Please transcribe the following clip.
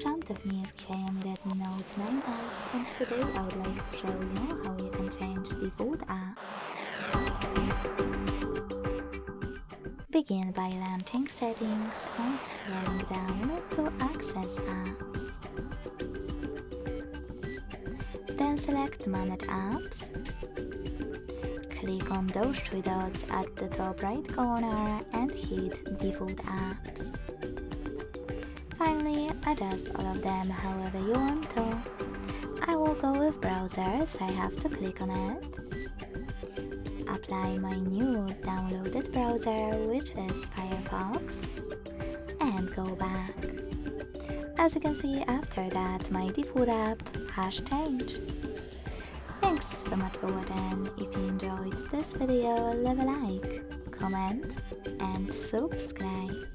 front of me is Xiaomi Redmi Note 9S, and today I would like to show you how you can change default app. Begin by launching settings and scrolling down to access apps. Then select Manage Apps. Click on those three dots at the top right corner and hit Default Apps. Finally, adjust all of them however you want to. I will go with browsers, I have to click on it. Apply my new downloaded browser, which is Firefox, and go back. As you can see, after that my default app has changed. Thanks so much for watching. If you enjoyed this video, leave a like, comment and subscribe.